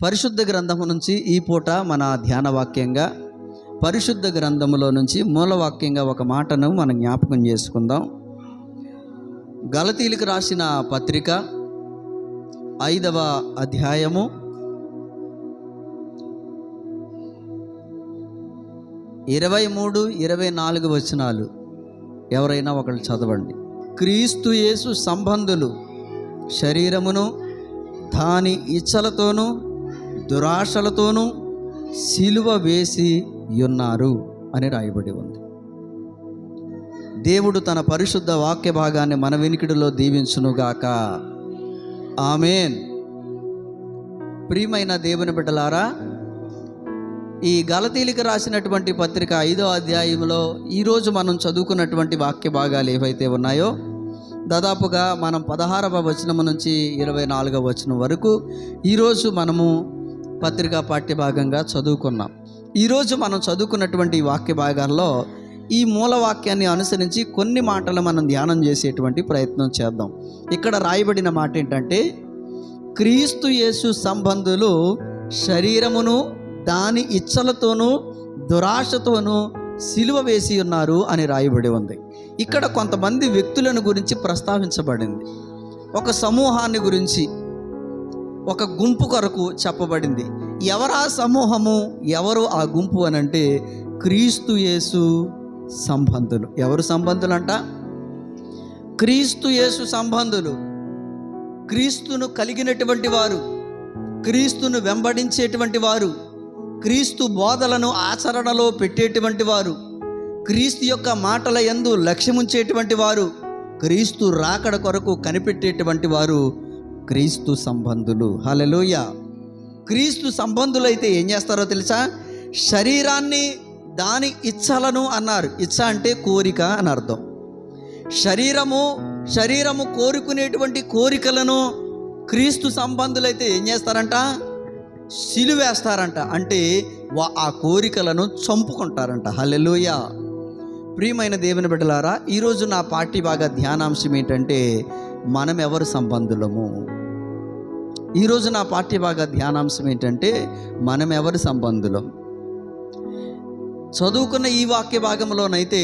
పరిశుద్ధ గ్రంథము నుంచి ఈ పూట మన ధ్యాన వాక్యంగా పరిశుద్ధ గ్రంథములో నుంచి మూలవాక్యంగా ఒక మాటను మనం జ్ఞాపకం చేసుకుందాం. గలతీలకు రాసిన పత్రిక 5వ అధ్యాయము 23-24 వచనాలు ఎవరైనా ఒకళ్ళు చదవండి. క్రీస్తు యేసు సంబంధులు శరీరమును దాని ఇచ్చలతోనూ దురాశలతోనూ సిలువ వేసి ఉన్నారు అని రాయబడి ఉంది. దేవుడు తన పరిశుద్ధ వాక్య భాగాన్ని మన వినికిడిలో దీవించునుగాక. ఆమేన్. ప్రియమైన దేవుని బిడ్డలారా, ఈ గలతీలకు రాసినటువంటి పత్రిక 5వ అధ్యాయంలో ఈరోజు మనం చదువుకున్నటువంటి వాక్య భాగాలు ఏవైతే ఉన్నాయో దాదాపుగా మనం 16వ వచనం నుంచి 24వ వచనం వరకు ఈరోజు మనము పత్రికా పాఠ్య భాగంగా చదువుకున్నాం. ఈరోజు మనం చదువుకున్నటువంటి వాక్య భాగాల్లో ఈ మూల వాక్యాన్ని అనుసరించి కొన్ని మాటలు మనం ధ్యానం చేసేటువంటి ప్రయత్నం చేద్దాం. ఇక్కడ రాయబడిన మాట ఏంటంటే, క్రీస్తు యేసు సంబంధులు శరీరమును దాని ఇచ్చలతోనూ దురాశతోనూ సిలువ వేసి ఉన్నారు అని రాయబడి ఉంది. ఇక్కడ కొంతమంది వ్యక్తులను గురించి ప్రస్తావించబడింది. ఒక సమూహాన్ని గురించి, ఒక గుంపు కొరకు చెప్పబడింది. ఎవరా సమూహము, ఎవరు ఆ గుంపు అని అంటే క్రీస్తు యేసు సంబంధులు. ఎవరు సంబంధులు అంట? క్రీస్తు యేసు సంబంధులు. క్రీస్తును కలిగినటువంటి వారు, క్రీస్తును వెంబడించేటువంటి వారు, క్రీస్తు బోధలను ఆచరణలో పెట్టేటువంటి వారు, క్రీస్తు యొక్క మాటల యందు లక్ష్యముంచేటువంటి వారు, క్రీస్తు రాకడ కొరకు కనిపెట్టేటువంటి వారు క్రీస్తు సంబంధులు. హల్లెలూయా. క్రీస్తు సంబంధులైతే ఏం చేస్తారో తెలుసా? శరీరాన్ని దాని ఇచ్చలను అన్నారు. ఇచ్చ అంటే కోరిక అని అర్థం. శరీరము కోరుకునేటువంటి కోరికలను క్రీస్తు సంబంధులైతే ఏం చేస్తారంట? సిలువేస్తారంట. అంటే ఆ కోరికలను చంపుకుంటారంట. హల్లెలూయా. ప్రియమైన దేవుని బిడ్డలారా, ఈరోజు నా పాఠ్య భాగ ధ్యానాంశం ఏంటంటే మనం ఎవరు సంబంధులము. ఈరోజు నా పాఠ్య భాగ ధ్యానాంశం ఏంటంటే మనం ఎవరు సంబంధులం. చదువుకున్న ఈ వాక్య భాగంలోనైతే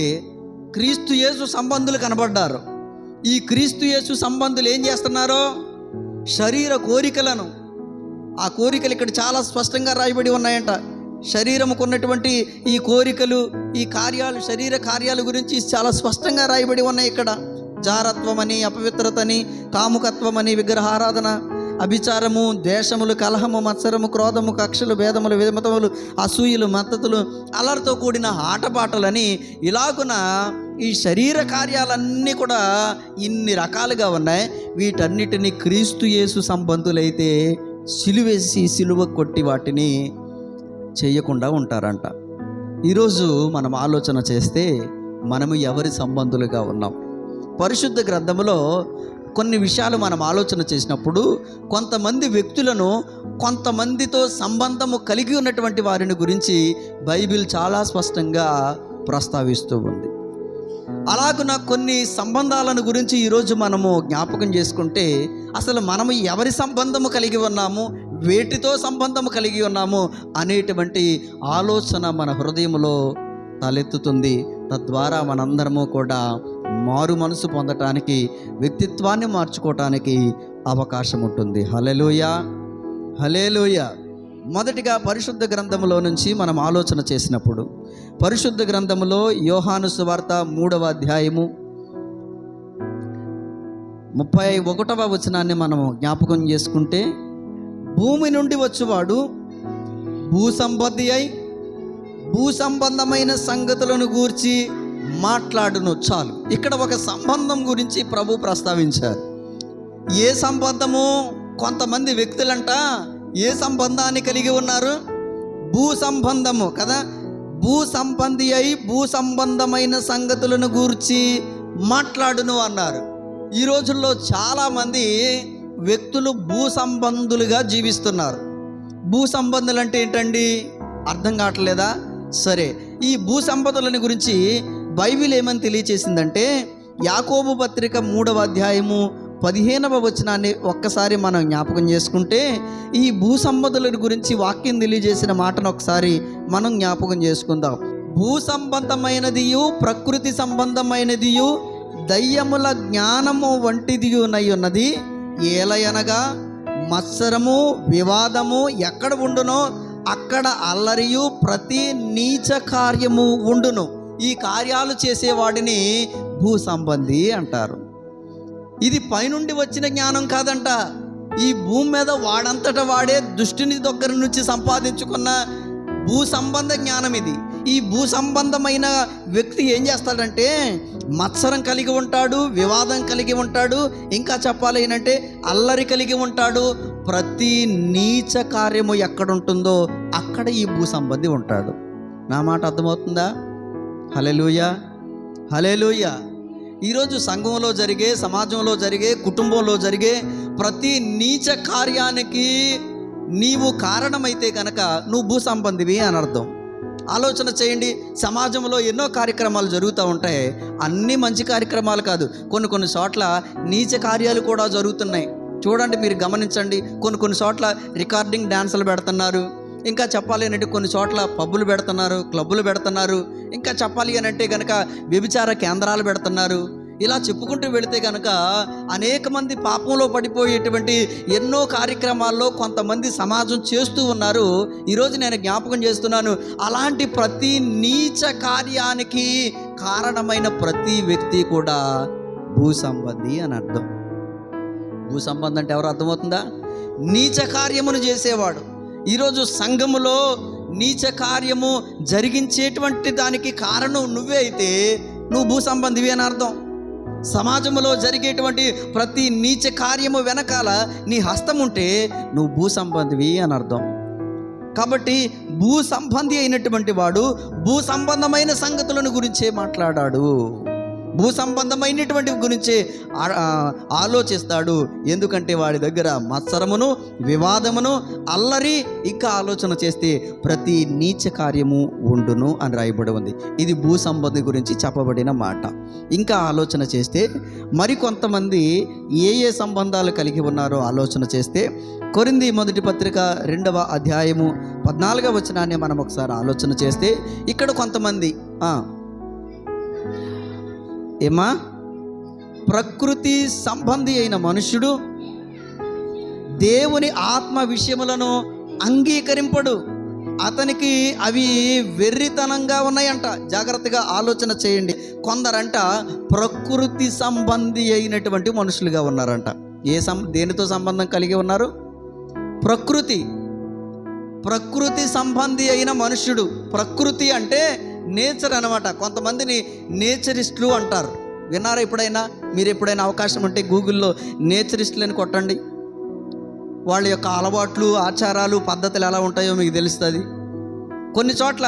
క్రీస్తు యేసు సంబంధులు కనబడ్డారు. ఈ క్రీస్తు యేసు సంబంధులు ఏం చేస్తున్నారో శరీర కోరికలను, ఆ కోరికలు ఇక్కడ చాలా స్పష్టంగా రాయబడి ఉన్నాయంట. శరీరముకు ఉన్నటువంటి ఈ కోరికలు, ఈ కార్యాలు, శరీర కార్యాల గురించి చాలా స్పష్టంగా రాయబడి ఉన్నాయి. ఇక్కడ జారత్వమని, అపవిత్రతని, కాముకత్వమని, విగ్రహారాధన, అభిచారము, దేశములు, కలహము, మత్సరము, క్రోధము, కక్షలు, భేదములు, విమతములు, అసూయలు, మత్తతులు, అల్లరితో కూడిన ఆటపాటలని ఇలాగున ఈ శరీర కార్యాలన్నీ కూడా ఇన్ని రకాలుగా ఉన్నాయి. వీటన్నిటిని క్రీస్తు యేసు సంబంధులైతే సిలువేసి సిలువ కొట్టి వాటిని చేయకుండా ఉంటారంట. ఈరోజు మనం ఆలోచన చేస్తే మనము ఎవరి సంబంధులుగా ఉన్నాం? పరిశుద్ధ గ్రంథములో కొన్ని విషయాలు మనం ఆలోచన చేసినప్పుడు కొంతమంది వ్యక్తులను, కొంతమందితో సంబంధము కలిగి ఉన్నటువంటి వారిని గురించి బైబిల్ చాలా స్పష్టంగా ప్రస్తావిస్తూ ఉంది. అలాగున కొన్ని సంబంధాలను గురించి ఈరోజు మనము జ్ఞాపకం చేసుకుంటే అసలు మనము ఎవరి సంబంధము కలిగి ఉన్నాము, వేటితో సంబంధము కలిగి ఉన్నాము అనేటువంటి ఆలోచన మన హృదయంలో తలెత్తుతుంది. తద్వారా మనందరము కూడా మారు మనసు పొందటానికి, వ్యక్తిత్వాన్ని మార్చుకోవటానికి అవకాశం ఉంటుంది. హల్లెలూయా, హల్లెలూయా. మొదటిగా పరిశుద్ధ గ్రంథములో నుంచి మనం ఆలోచన చేసినప్పుడు పరిశుద్ధ గ్రంథములో యోహాను సువార్త 3వ అధ్యాయము 31వ వచనాన్ని మనం జ్ఞాపకం చేసుకుంటే, భూమి నుండి వచ్చువాడు భూసంబంధి అయి భూసంబంధమైన సంగతులను గూర్చి మాట్లాడును. చాలు. ఇక్కడ ఒక సంబంధం గురించి ప్రభు ప్రస్తావించారు. ఏ సంబంధము? కొంతమంది వ్యక్తులంట ఏ సంబంధాన్ని కలిగి ఉన్నారు? భూ సంబంధము కదా. భూ సంబంధి అయి భూ సంబంధమైన సంగతులను గూర్చి మాట్లాడును అన్నారు. ఈ రోజుల్లో చాలామంది వ్యక్తులు భూ సంబంధులుగా జీవిస్తున్నారు. భూ సంబంధులు అంటే ఏంటండి? అర్థం కావట్లేదా? సరే, ఈ భూ సంపదలని గురించి బైబిల్ ఏమని తెలియచేసిందంటే, యాకోబు పత్రిక 3వ అధ్యాయము 15వ వచనాన్ని ఒక్కసారి మనం జ్ఞాపకం చేసుకుంటే, ఈ భూ సంబంధుల గురించి వాక్యం తెలియజేసిన మాటను ఒకసారి మనం జ్ఞాపకం చేసుకుందాం. భూ సంబంధమైనదియు ప్రకృతి సంబంధమైనదియు దయ్యముల జ్ఞానము వంటిదియునై ఉన్నది. ఏలయనగా మత్సరము వివాదము ఎక్కడ ఉండునో అక్కడ అల్లరియు ప్రతి నీచ కార్యము ఉండును. ఈ కార్యాలు చేసేవాడిని భూ సంబంధి అంటారు. ఇది పైనుండి వచ్చిన జ్ఞానం కాదంట. ఈ భూమి మీద వాడంతట వాడే దుష్టుని దగ్గర నుంచి సంపాదించుకున్న భూ సంబంధ జ్ఞానం ఇది. ఈ భూ సంబంధమైన వ్యక్తి ఏం చేస్తాడంటే మత్సరం కలిగి ఉంటాడు, వివాదం కలిగి ఉంటాడు, ఇంకా చెప్పాలి ఏంటంటే అల్లరి కలిగి ఉంటాడు. ప్రతి నీచ కార్యము ఎక్కడుంటుందో అక్కడ ఈ భూ సంబంధి ఉంటాడు. నా మాట అర్థమవుతుందా? హల్లెలూయా, హల్లెలూయా. ఈరోజు సంఘంలో జరిగే, సమాజంలో జరిగే, కుటుంబంలో జరిగే ప్రతి నీచ కార్యానికి నీవు కారణమైతే కనుక నువ్వు భూ సంబంధివి అని అర్థం. ఆలోచన చేయండి. సమాజంలో ఎన్నో కార్యక్రమాలు జరుగుతూ ఉంటాయి. అన్నీ మంచి కార్యక్రమాలు కాదు, కొన్ని చోట్ల నీచ కార్యాలు కూడా జరుగుతున్నాయి. చూడండి, మీరు గమనించండి. కొన్ని చోట్ల రికార్డింగ్ డ్యాన్సులు పెడుతున్నారు. ఇంకా చెప్పాలి అంటే కొన్ని చోట్ల పబ్బులు పెడుతున్నారు, క్లబ్బులు పెడుతున్నారు. ఇంకా చెప్పాలి అని అంటే కనుక వ్యభిచార కేంద్రాలు పెడుతున్నారు. ఇలా చెప్పుకుంటూ వెళితే కనుక అనేక మంది పాపంలో పడిపోయేటువంటి ఎన్నో కార్యక్రమాల్లో కొంతమంది సమాజం చేస్తూ ఉన్నారు. ఈరోజు నేను జ్ఞాపకం చేస్తున్నాను, అలాంటి ప్రతి నీచ కార్యానికి కారణమైన ప్రతి వ్యక్తి కూడా భూ సంబంధి అని అర్థం. భూ సంబంధం అంటే ఎవరు అర్థమవుతుందా? నీచ కార్యమును చేసేవాడు. ఈరోజు సంఘములో నీచ కార్యము జరిగించేటువంటి దానికి కారణం నువ్వే అయితే నువ్వు భూ సంబంధివి అని అర్థం. సమాజంలో జరిగేటువంటి ప్రతి నీచ కార్యము వెనకాల నీ హస్తం ఉంటే నువ్వు భూ సంబంధివి అని అర్థం. కాబట్టి భూ సంబంధి అయినటువంటి వాడు భూ సంబంధమైన సంగతులను గురించే మాట్లాడాడు, భూ సంబంధమైనటువంటి గురించే ఆలోచిస్తాడు. ఎందుకంటే వాడి దగ్గర మత్సరమును, వివాదమును, అల్లరి, ఇంకా ఆలోచన చేస్తే ప్రతి నీచ కార్యము ఉండును అని రాయబడి ఉంది. ఇది భూ సంబంధి గురించి చెప్పబడిన మాట. ఇంకా ఆలోచన చేస్తే మరికొంతమంది ఏ సంబంధాలు కలిగి ఉన్నారో ఆలోచన చేస్తే కొరింథీ మొదటి పత్రిక 2వ అధ్యాయము 14వ వచనాన్ని మనం ఒకసారి ఆలోచన చేస్తే ఇక్కడ కొంతమంది ప్రకృతి సంబంధి అయిన మనుష్యుడు దేవుని ఆత్మ విషయములను అంగీకరింపడు, అతనికి అవి వెర్రితనంగా ఉన్నాయంట. జాగ్రత్తగా ఆలోచన చేయండి. కొందరంట ప్రకృతి సంబంధి అయినటువంటి మనుషులుగా ఉన్నారంట. దేనితో సంబంధం కలిగి ఉన్నారు? ప్రకృతి సంబంధి అయిన మనుష్యుడు. ప్రకృతి అంటే నేచర్ అనమాట. కొంతమందిని నేచరిస్టులు అంటారు. విన్నారా ఎప్పుడైనా? మీరు ఎప్పుడైనా అవకాశం ఉంటే గూగుల్లో నేచరిస్టులని కొట్టండి. వాళ్ళ యొక్క అలవాట్లు, ఆచారాలు, పద్ధతులు ఎలా ఉంటాయో మీకు తెలుస్తుంది. కొన్ని చోట్ల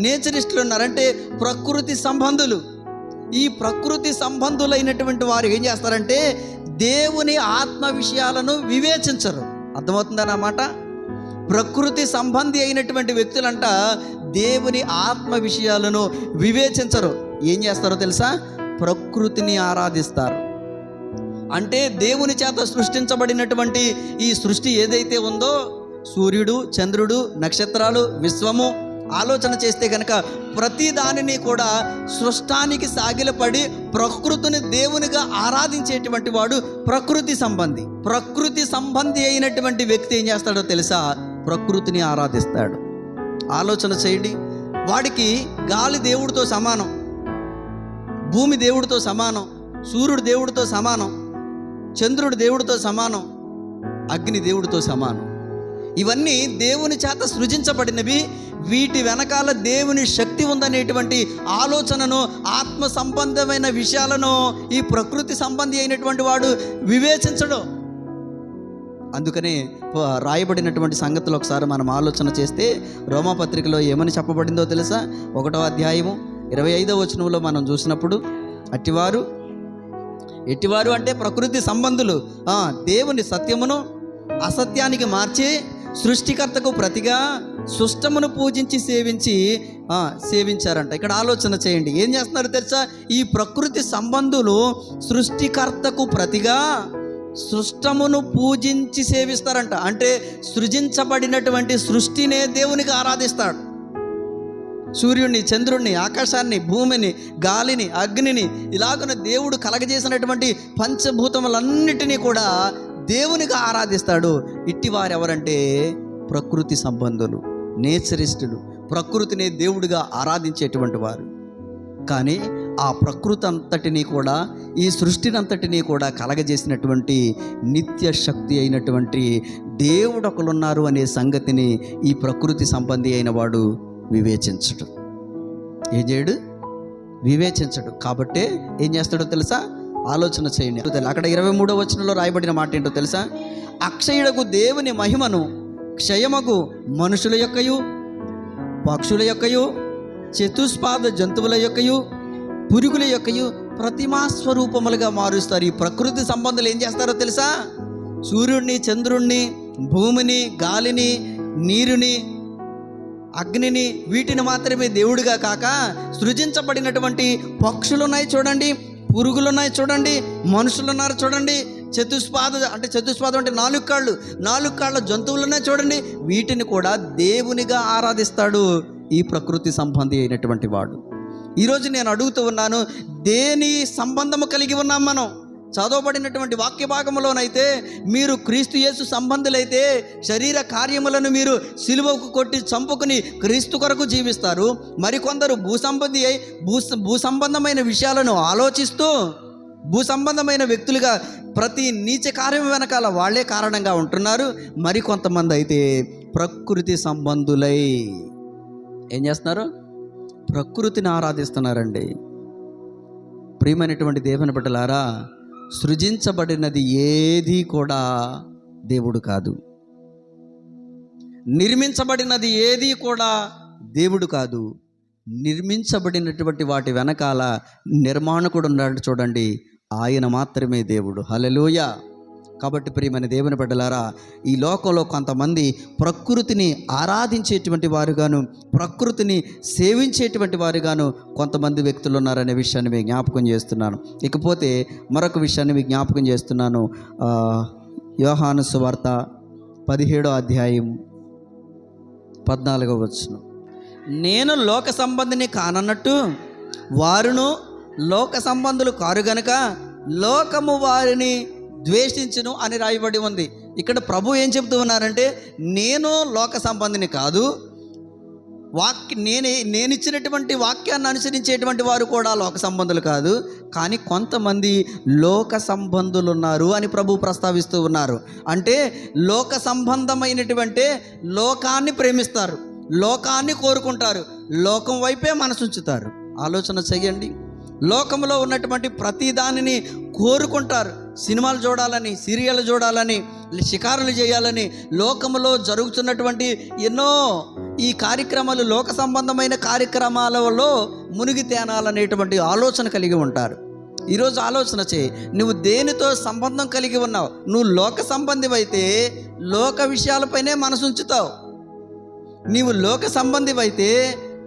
నేచరిస్టులు ఉన్నారంటే ప్రకృతి సంబంధులు. ఈ ప్రకృతి సంబంధులైనటువంటి వారు ఏం చేస్తారంటే దేవుని ఆత్మ విషయాలను వివేచించరు. అర్థమవుతుందన్నమాట. ప్రకృతి సంబంధి అయినటువంటి వ్యక్తులంట దేవుని ఆత్మ విషయాలను వివేచించరు. ఏం చేస్తారో తెలుసా? ప్రకృతిని ఆరాధిస్తారు. అంటే దేవుని చేత సృష్టించబడినటువంటి ఈ సృష్టి ఏదైతే ఉందో, సూర్యుడు, చంద్రుడు, నక్షత్రాలు, విశ్వము, ఆలోచన చేస్తే కనుక ప్రతి దానిని కూడా సృష్టానికి సాగిలపడి ప్రకృతిని దేవునిగా ఆరాధించేటువంటి వాడు ప్రకృతి సంబంధి. ప్రకృతి సంబంధి అయినటువంటి వ్యక్తి ఏం చేస్తాడో తెలుసా? ప్రకృతిని ఆరాధిస్తాడు. ఆలోచన చేయండి. వాడికి గాలి దేవుడితో సమానం, భూమి దేవుడితో సమానం, సూర్యుడు దేవుడితో సమానం, చంద్రుడు దేవుడితో సమానం, అగ్ని దేవుడితో సమానం. ఇవన్నీ దేవుని చేత సృజించబడినవి. వీటి వెనకాల దేవుని శక్తి ఉందనేటువంటి ఆలోచనను, ఆత్మ సంబంధమైన విషయాలను ఈ ప్రకృతి సంబంధి అయినటువంటి వాడు వివేచించడు. అందుకనే రాయబడినటువంటి సంగతులు ఒకసారి మనం ఆలోచన చేస్తే రోమాపత్రికలో ఏమని చెప్పబడిందో తెలుసా? 1వ అధ్యాయము 25వ వచనంలో మనం చూసినప్పుడు ఎట్టివారు అంటే ప్రకృతి సంబంధులు దేవుని సత్యమును అసత్యానికి మార్చి సృష్టికర్తకు ప్రతిగా సృష్టమును పూజించి సేవించారంట. ఇక్కడ ఆలోచన చేయండి. ఏం చేస్తున్నారు తెలుసా? ఈ ప్రకృతి సంబంధులు సృష్టికర్తకు ప్రతిగా సృష్టమును పూజించి సేవిస్తారంట. అంటే సృజించబడినటువంటి సృష్టినే దేవునికి ఆరాధిస్తాడు. సూర్యుడిని, చంద్రుడిని, ఆకాశాన్ని, భూమిని, గాలిని, అగ్నిని, ఇలాగున దేవుడు కలగజేసినటువంటి పంచభూతములన్నిటినీ కూడా దేవునికి ఆరాధిస్తాడు. ఇట్టివారు ఎవరంటే ప్రకృతి సంబంధులు, నేచరిస్టులు, ప్రకృతిని దేవుడిగా ఆరాధించేటువంటి వారు. కానీ ఆ ప్రకృతి అంతటినీ కూడా, ఈ సృష్టిని అంతటినీ కూడా కలగజేసినటువంటి నిత్య శక్తి అయినటువంటి దేవుడు ఒకరున్నారు అనే సంగతిని ఈ ప్రకృతి సంబంధి అయిన వాడు వివేచించడు. ఏం చేయడు? వివేచించడు. కాబట్టే ఏం చేస్తాడో తెలుసా? ఆలోచన చేయండి. అక్కడ 23వ వచనంలో రాయబడిన మాట ఏంటో తెలుసా? అక్షయుడకు దేవుని మహిమను క్షయమగు మనుషుల యొక్కయు, పక్షుల యొక్కయు, చతుష్పాద జంతువుల యొక్కయు, పురుగుల యొక్కయు ప్రతిమా స్వరూపములుగా మారుస్తారు. ఈ ప్రకృతి సంబంధులు ఏం చేస్తారో తెలుసా? సూర్యుడిని, చంద్రుణ్ణి, భూమిని, గాలిని, నీరుని, అగ్నిని, వీటిని మాత్రమే దేవుడిగా కాక సృజించబడినటువంటి పక్షులున్నాయి చూడండి, పురుగులున్నాయి చూడండి, మనుషులున్నారు చూడండి, చతుష్పాదం అంటే 4 కాళ్ళ జంతువులున్నాయి చూడండి, వీటిని కూడా దేవునిగా ఆరాధిస్తాడు ఈ ప్రకృతి సంబంధి అయినటువంటి వాడు. ఈరోజు నేను అడుగుతూ ఉన్నాను, దేని సంబంధము కలిగి ఉన్నాం మనం? చదవబడినటువంటి వాక్య భాగంలోనైతే మీరు క్రీస్తు యేసు సంబంధులైతే శరీర కార్యములను మీరు సిలువకు కొట్టి చంపుకుని క్రీస్తు కొరకు జీవిస్తారు. మరికొందరు భూ సంబంధమైన విషయాలను ఆలోచిస్తూ భూ సంబంధమైన వ్యక్తులుగా ప్రతి నీచ కార్యం వెనకాల వాళ్ళే కారణంగా ఉంటున్నారు. మరికొంతమంది అయితే ప్రకృతి సంబంధులై ఏం చేస్తున్నారు? ప్రకృతిని ఆరాధిస్తున్నారండి. ప్రియమైనటువంటి దేవుని బిడ్డలారా, సృజించబడినది ఏది కూడా దేవుడు కాదు, నిర్మించబడినది ఏది కూడా దేవుడు కాదు. నిర్మించబడినటువంటి వాటి వెనకాల నిర్మాణకుడు ఉన్నాడు చూడండి, ఆయన మాత్రమే దేవుడు. హల్లెలూయా. కాబట్టి ప్రియమైన దేవుని బిడ్డలారా, ఈ లోకంలో కొంతమంది ప్రకృతిని ఆరాధించేటువంటి వారుగాను, ప్రకృతిని సేవించేటువంటి వారుగాను కొంతమంది వ్యక్తులు ఉన్నారనే విషయాన్ని మీకు జ్ఞాపకం చేస్తున్నాను. ఇకపోతే మరొక విషయాన్ని మీకు జ్ఞాపకం చేస్తున్నాను. యోహాను సువార్త 17వ అధ్యాయం 14వ వచనం. నేను లోక సంబంధిని కానన్నట్టు వారును లోక సంబంధులు కారు గనుక లోకము వారిని ద్వేషించును అని రాయబడి ఉంది. ఇక్కడ ప్రభు ఏం చెప్తూ ఉన్నారంటే, నేను లోక సంబంధిని కాదు, నేను ఇచ్చినటువంటి వాక్యాన్ని అనుసరించేటువంటి వారు కూడా లోక సంబంధులు కాదు, కానీ కొంతమంది లోక సంబంధులు ఉన్నారు అని ప్రభు ప్రస్తావిస్తూ ఉన్నారు. అంటే లోక సంబంధమైనటువంటి లోకాన్ని ప్రేమిస్తారు, లోకాన్ని కోరుకుంటారు, లోకం వైపే మనసుంచుతారు. ఆలోచన చెయ్యండి. లోకంలో ఉన్నటువంటి ప్రతి దానిని కోరుకుంటారు. సినిమాలు చూడాలని, సీరియల్ చూడాలని, షికారులు చేయాలని, లోకంలో జరుగుతున్నటువంటి ఎన్నో ఈ కార్యక్రమాలు, లోక సంబంధమైన కార్యక్రమాలలో మునిగి తేనాలనేటువంటి ఆలోచన కలిగి ఉంటారు. ఈరోజు ఆలోచన చేయి, నువ్వు దేనితో సంబంధం కలిగి ఉన్నావు? నువ్వు లోక సంబంధివైతే లోక విషయాలపైనే మనసుంచుతావు. నీవు లోక సంబంధివైతే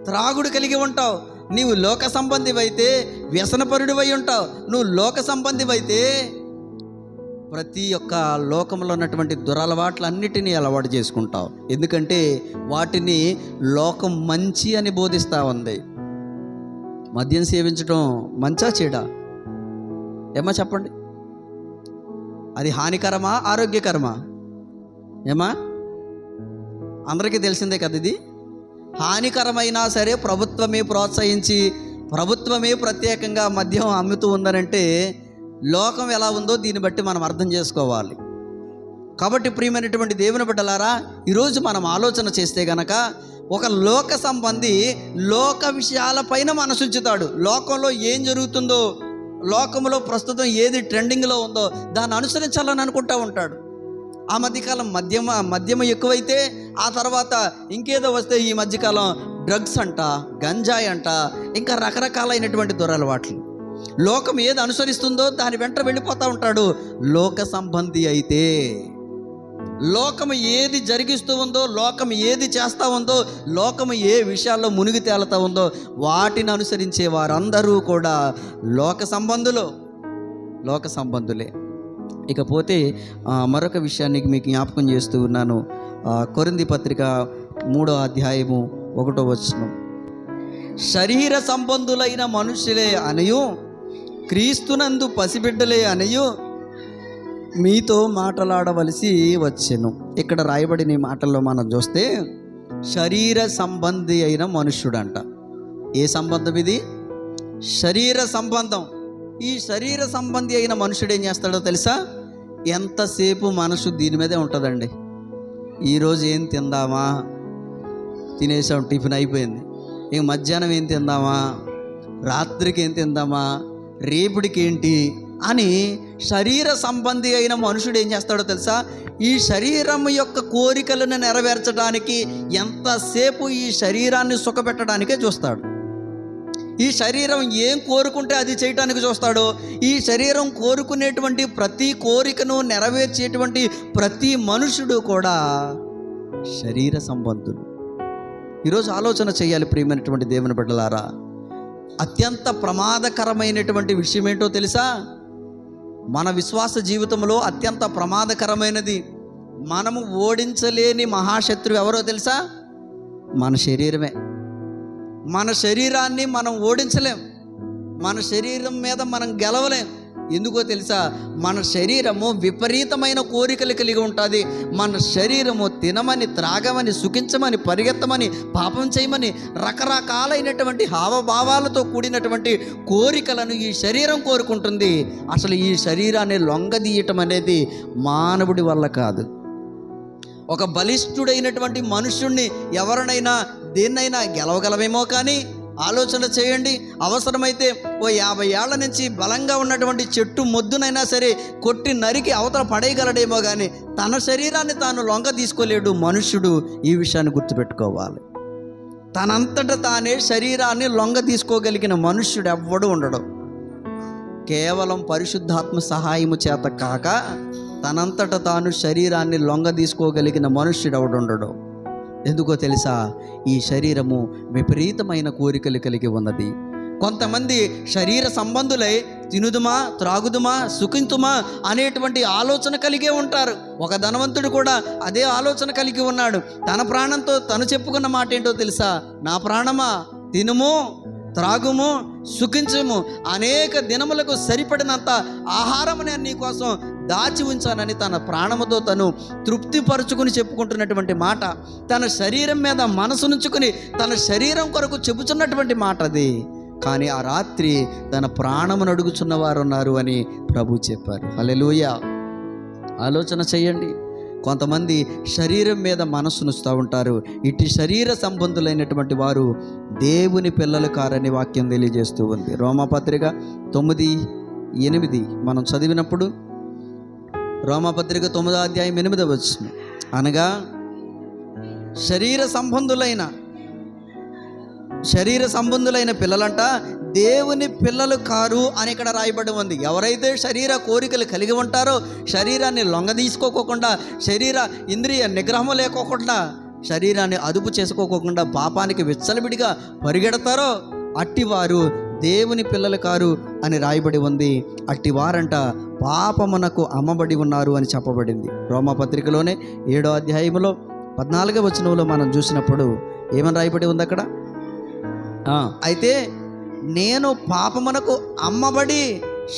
త్రాగుడు కలిగి ఉంటావు. నీవు లోక సంబంధివైతే వ్యసనపరుడివై ఉంటావు. నువ్వు లోక సంబంధివైతే ప్రతి ఒక్క లోకంలో ఉన్నటువంటి దురలవాట్లన్నిటినీ అలవాటు చేసుకుంటావు. ఎందుకంటే వాటిని లోకం మంచి అని బోధిస్తూ ఉంది. మద్యం సేవించడం మంచా చెడా? ఏమా చెప్పండి, అది హానికరమా ఆరోగ్యకరమా? ఏమా అందరికీ తెలిసిందే కదా. ఇది హానికరమైనా సరే ప్రభుత్వమే ప్రోత్సహించి, ప్రభుత్వమే ప్రత్యేకంగా మద్యం అమ్ముతూ ఉందనంటే లోకం ఎలా ఉందో దీన్ని బట్టి మనం అర్థం చేసుకోవాలి. కాబట్టి ప్రియమైనటువంటి దేవుని బిడ్డలారా, ఈరోజు మనం ఆలోచన చేస్తే గనక ఒక లోక సంబంధి లోక విషయాలపైన మనసుంచుతాడు. లోకంలో ఏం జరుగుతుందో, లోకంలో ప్రస్తుతం ఏది ట్రెండింగ్లో ఉందో దాన్ని అనుసరించాలని అనుకుంటూ ఉంటాడు. ఆ మధ్యకాలం మద్యము ఎక్కువైతే ఆ తర్వాత ఇంకేదో వస్తే ఈ మధ్యకాలం డ్రగ్స్ అంట, గంజాయి అంట, ఇంకా రకరకాలైనటువంటి దురలవాట్లు. లోకం ఏది అనుసరిస్తుందో దాని వెంట వెళ్ళిపోతూ ఉంటాడు. లోక సంబంధి అయితే లోకము ఏది జరిగిస్తూ ఉందో, లోకము ఏది చేస్తూ ఉందో, లోకము ఏ విషయాల్లో మునిగి తేలుతూ ఉందో వాటిని అనుసరించే వారందరూ కూడా లోక సంబంధులే. ఇకపోతే మరొక విషయాన్ని మీకు జ్ఞాపకం చేస్తూ ఉన్నాను. కొరింథీ పత్రిక 3వ అధ్యాయము 1వ వచనం, శరీర సంబంధులైన మనుషులే అనయు క్రీస్తునందు పసిబిడ్డలే అనయు మీతో మాట్లాడవలసి వచ్చెను. ఇక్కడ రాయబడిన మాటల్లో మనం చూస్తే శరీర సంబంధి అయిన మనుష్యుడంట. ఏ సంబంధం ఇది? శరీర సంబంధం. ఈ శరీర సంబంధి అయిన మనుషుడు ఏం చేస్తాడో తెలుసా? ఎంతసేపు మనసు దీని మీదే ఉంటుందండి. ఈరోజు ఏం తిందామా, తినేసాం, టిఫిన్ అయిపోయింది. ఇంక మధ్యాహ్నం ఏం తిందామా, రాత్రికి ఏం తిందామా, రేపుడికి ఏంటి అని శరీర సంబంధి అయిన మనుషుడు ఏం చేస్తాడో తెలుసా? ఈ శరీరం యొక్క కోరికలను నెరవేర్చడానికి ఎంతసేపు ఈ శరీరాన్ని సుఖపెట్టడానికే చూస్తాడు. ఈ శరీరం ఏం కోరుకుంటే అది చేయటానికి చూస్తాడో, ఈ శరీరం కోరుకునేటువంటి ప్రతి కోరికను నెరవేర్చేటువంటి ప్రతి మనుషుడు కూడా శరీర సంబంధులు. ఈరోజు ఆలోచన చేయాలి ప్రియమైనటువంటి దేవుని బిడ్డలారా. అత్యంత ప్రమాదకరమైనటువంటి విషయం ఏంటో తెలుసా? మన విశ్వాస జీవితంలో అత్యంత ప్రమాదకరమైనది, మనము ఓడించలేని మహాశత్రువు ఎవరో తెలుసా? మన శరీరమే. మన శరీరాన్ని మనం ఓడించలేం, మన శరీరం మీద మనం గెలవలేం. ఎందుకో తెలుసా? మన శరీరము విపరీతమైన కోరికలు కలిగి ఉంటుంది. మన శరీరము తినమని, త్రాగమని, సుఖించమని, పరిగెత్తమని, పాపం చేయమని రకరకాలైనటువంటి హావభావాలతో కూడినటువంటి కోరికలను ఈ శరీరం కోరుకుంటుంది. అసలు ఈ శరీరాన్ని లొంగదీయటం అనేది మానవుడి వల్ల కాదు. ఒక బలిష్ఠుడైనటువంటి మనుష్యుణ్ణి ఎవరినైనా దేన్నైనా గెలవగలమేమో, కానీ ఆలోచన చేయండి. అవసరమైతే 50 ఏళ్ల నుంచి బలంగా ఉన్నటువంటి చెట్టు మొద్దునైనా సరే కొట్టి నరికి అవతల పడేయగలడేమో, కానీ తన శరీరాన్ని తాను లొంగ తీసుకోలేడు మనుష్యుడు. ఈ విషయాన్ని గుర్తుపెట్టుకోవాలి. తనంతట తానే శరీరాన్ని లొంగ తీసుకోగలిగిన మనుష్యుడు ఎవ్వడు ఉండడు. కేవలం పరిశుద్ధాత్మ సహాయము చేత కాక తనంతట తాను శరీరాన్ని లొంగ తీసుకోగలిగిన మనుష్యుడు ఎవడుండడు. ఎందుకో తెలుసా? ఈ శరీరము విపరీతమైన కోరికలు కలిగి ఉన్నది. కొంతమంది శరీర సంబంధులై తినుదుమా, త్రాగుదుమా, సుఖింతుమా అనేటువంటి ఆలోచన కలిగే ఉంటారు. ఒక ధనవంతుడు కూడా అదే ఆలోచన కలిగి ఉన్నాడు. తన ప్రాణంతో తను చెప్పుకున్న మాట ఏంటో తెలుసా? నా ప్రాణమా, తినుము, త్రాగుము, సుఖించుము, అనేక దినములకు సరిపడినంత ఆహారము నేను నీ కోసం దాచి ఉంచానని తన ప్రాణముతో తను తృప్తిపరుచుకుని చెప్పుకుంటున్నటువంటి మాట, తన శరీరం మీద మనసు నుంచుకుని తన శరీరం కొరకు చెబుతున్నటువంటి మాట అది. కానీ ఆ రాత్రి తన ప్రాణమును అడుగుచున్న వారు ఉన్నారు అని ప్రభు చెప్పారు. హల్లెలూయా. ఆలోచన చేయండి. కొంతమంది శరీరం మీద మనసునుస్తూ ఉంటారు. ఇటు శరీర సంబంధులైనటువంటి వారు దేవుని పిల్లలు కారని వాక్యం తెలియజేస్తూ ఉంది. రోమాపత్రిక 9:8 మనం చదివినప్పుడు, రోమాపత్రిక 9వ అధ్యాయం 8వ వచనం, అనగా శరీర సంబంధులైన పిల్లలంట దేవుని పిల్లలు కారు అని ఇక్కడ రాయబడి ఉంది. ఎవరైతే శరీర కోరికలు కలిగి ఉంటారో, శరీరాన్ని లొంగ తీసుకోకుండా, శరీర ఇంద్రియ నిగ్రహం లేకోకుండా, శరీరాన్ని అదుపు చేసుకోకుండా పాపానికి విచ్చలవిడిగా పరిగెడతారో అట్టివారు దేవుని పిల్లలు కారు అని రాయబడి ఉంది. అట్టివారంట పాపమునకు అమ్మబడి ఉన్నారు అని చెప్పబడింది. రోమాపత్రికలోనే 7వ అధ్యాయంలో 14వ వచనంలో మనం చూసినప్పుడు ఏమని రాయబడి ఉంది అక్కడ? అయితే నేను పాపమునకు అమ్మబడి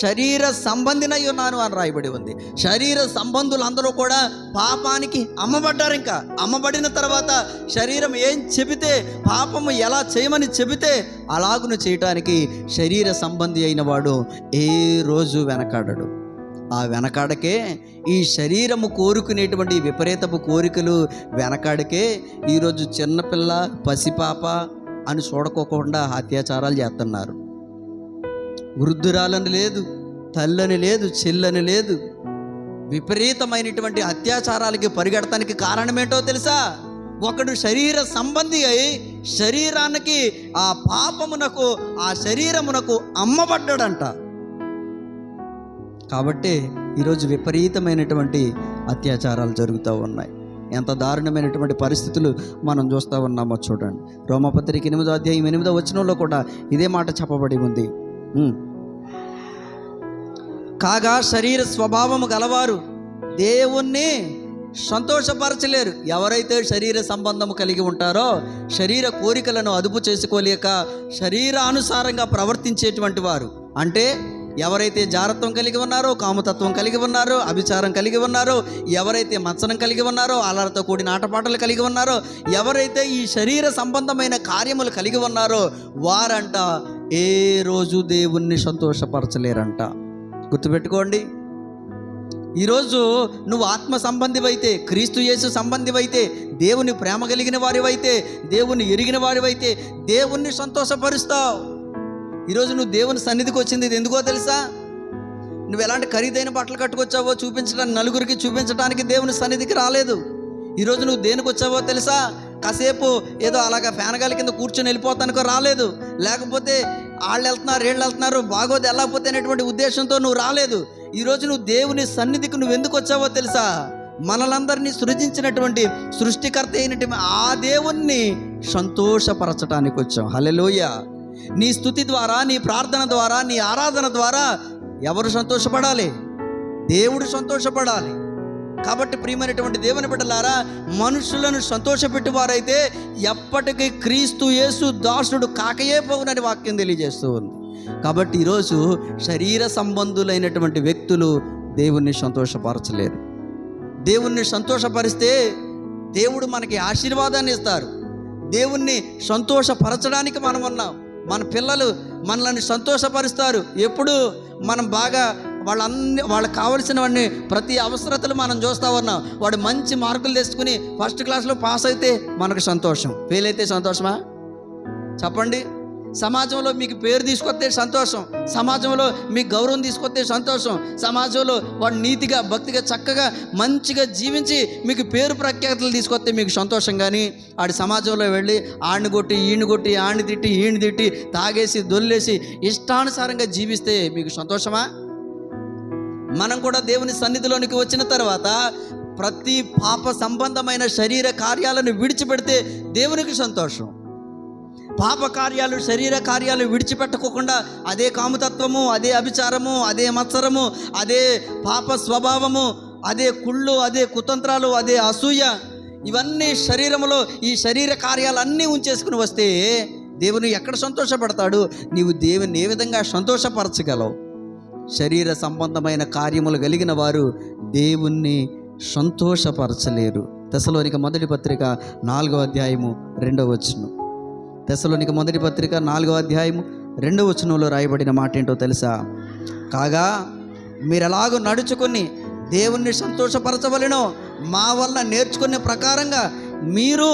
శరీర సంబంధినై ఉన్నాను అని రాయబడి ఉంది. శరీర సంబంధులందరూ కూడా పాపానికి అమ్మబడ్డారు. ఇంకా అమ్మబడిన తర్వాత శరీరం ఏం చెబితే, పాపము ఎలా చేయమని చెబితే అలాగును చేయటానికి శరీర సంబంధి అయిన వాడు ఏ రోజు వెనకాడడు. ఆ వెనకాడకే ఈ శరీరము కోరుకునేటువంటి విపరీతపు కోరికలు వెనకాడకే ఈరోజు చిన్నపిల్ల, పసిపాప అని చూడకోకుండా అత్యాచారాలు చేస్తున్నారు. వృద్ధురాలని లేదు, తల్లని లేదు, చెల్లని లేదు. విపరీతమైనటువంటి అత్యాచారాలకి పరిగెడటానికి కారణమేంటో తెలుసా? ఒకడు శరీర సంబంధి అయి శరీరానికి, ఆ పాపమునకు, ఆ శరీరమునకు అమ్మబడ్డాడంట. కాబట్టి ఈరోజు విపరీతమైనటువంటి అత్యాచారాలు జరుగుతూ ఉన్నాయి. ఎంత దారుణమైనటువంటి పరిస్థితులు మనం చూస్తూ ఉన్నామో చూడండి. రోమాపత్రిక 8వ అధ్యాయం 8వ వచనంలో కూడా ఇదే మాట చెప్పబడి ఉంది. కాగా శరీర స్వభావము గలవారు దేవుణ్ణి సంతోషపరచలేరు. ఎవరైతే శరీర సంబంధము కలిగి ఉంటారో, శరీర కోరికలను అదుపు చేసుకోలేక శరీరానుసారంగా ప్రవర్తించేటువంటి వారు, అంటే ఎవరైతే జారత్వం కలిగి ఉన్నారో, కామతత్వం కలిగి ఉన్నారో, అభిచారం కలిగి ఉన్నారో, ఎవరైతే మత్సరం కలిగి ఉన్నారో, అల్లరితో కూడిన ఆటపాటలు కలిగి ఉన్నారో, ఎవరైతే ఈ శరీర సంబంధమైన కార్యములు కలిగి ఉన్నారో వారంట ఏ రోజు దేవుణ్ణి సంతోషపరచలేరంట. గుర్తుపెట్టుకోండి, ఈరోజు నువ్వు ఆత్మ సంబంధివైతే, క్రీస్తు యేసు సంబంధివైతే, దేవుని ప్రేమ కలిగిన వారివైతే, దేవుని ఎరిగిన వారివైతే దేవుణ్ణి సంతోషపరుస్తావు. ఈరోజు నువ్వు దేవుని సన్నిధికి వచ్చింది ఇది ఎందుకో తెలుసా? నువ్వు ఎలాంటి ఖరీదైన బట్టలు కట్టుకొచ్చావో చూపించడానికి, నలుగురికి చూపించడానికి దేవుని సన్నిధికి రాలేదు. ఈరోజు నువ్వు దేనికి వచ్చావో తెలుసా? కాసేపు ఏదో అలాగా ఫ్యానగాల కింద కూర్చొని వెళ్ళిపోతానుకో రాలేదు. లేకపోతే వాళ్ళు వెళ్తున్నారు, వీళ్ళు వెళ్తున్నారు, బాగోదు వెళ్ళకపోతే అనేటువంటి ఉద్దేశంతో నువ్వు రాలేదు. ఈరోజు నువ్వు దేవుని సన్నిధికి నువ్వు ఎందుకు వచ్చావో తెలుసా? మనలందరినీ సృజించినటువంటి సృష్టికర్త అయినటువంటి ఆ దేవుణ్ణి సంతోషపరచడానికి వచ్చాం. హల్లెలూయా. నీ స్తుతి ద్వారా, నీ ప్రార్థన ద్వారా, నీ ఆరాధన ద్వారా ఎవరు సంతోషపడాలి? దేవుడు సంతోషపడాలి. కాబట్టి ప్రియమైనటువంటి దేవుని బిడ్డలారా, మనుషులను సంతోషపెట్టువారైతే ఎప్పటికీ క్రీస్తు యేసు దాసుడు కాకయే పోవునని వాక్యం తెలియజేస్తూ ఉంది. కాబట్టి ఈరోజు శరీర సంబంధులైనటువంటి వ్యక్తులు దేవుణ్ణి సంతోషపరచలేరు. దేవుణ్ణి సంతోషపరిస్తే దేవుడు మనకి ఆశీర్వాదాన్ని ఇస్తారు. దేవుణ్ణి సంతోషపరచడానికి మనం ఉన్నాం. మన పిల్లలు మనల్ని సంతోషపరుస్తారు. ఎప్పుడు మనం బాగా వాళ్ళకి కావలసినవన్నీ ప్రతి అవసరతలు మనం చూస్తూ ఉన్నాం. వాడు మంచి మార్కులు తెచ్చుకుని ఫస్ట్ క్లాస్లో పాస్ అయితే మనకు సంతోషం, ఫెయిల్ అయితే సంతోషమా? చెప్పండి. సమాజంలో మీకు పేరు తీసుకొస్తే సంతోషం, సమాజంలో మీకు గౌరవం తీసుకొస్తే సంతోషం, సమాజంలో వాడు నీతిగా భక్తిగా చక్కగా మంచిగా జీవించి మీకు పేరు ప్రఖ్యాతులు తీసుకొస్తే మీకు సంతోషం. కానీ ఆడి సమాజంలో వెళ్ళి ఆడిని కొట్టి ఈయన కొట్టి ఆడిని తిట్టి ఈయన తిట్టి తాగేసి దొల్లేసి ఇష్టానుసారంగా జీవిస్తే మీకు సంతోషమా? మనం కూడా దేవుని సన్నిధిలోనికి వచ్చిన తర్వాత ప్రతి పాప సంబంధమైన శరీర కార్యాలను విడిచిపెడితే దేవునికి సంతోషం. పాప కార్యాలు, శరీర కార్యాలు విడిచిపెట్టుకోకుండా అదే కాముతత్వము, అదే అభిచారము, అదే మత్సరము, అదే పాప స్వభావము, అదే కుళ్ళు, అదే కుతంత్రాలు, అదే అసూయ, ఇవన్నీ శరీరంలో ఈ శరీర కార్యాలన్నీ ఉంచేసుకుని వస్తే దేవుని ఎక్కడ సంతోషపడతాడు? నీవు దేవుని ఏ విధంగా సంతోషపరచగలవు? శరీర సంబంధమైన కార్యములు కలిగిన వారు దేవుణ్ణి సంతోషపరచలేరు. తెస్సలోనిక మొదటి పత్రిక 4వ అధ్యాయము 2వ వచనం. తెస్సలోనిక మొదటి పత్రిక 4వ అధ్యాయము 2వ వచనంలో రాయబడిన మాట ఏంటో తెలుసా? కాగా మీరు ఎలాగో నడుచుకుని దేవుణ్ణి సంతోషపరచవలెనో మా వల్ల నేర్చుకునే ప్రకారంగా మీరు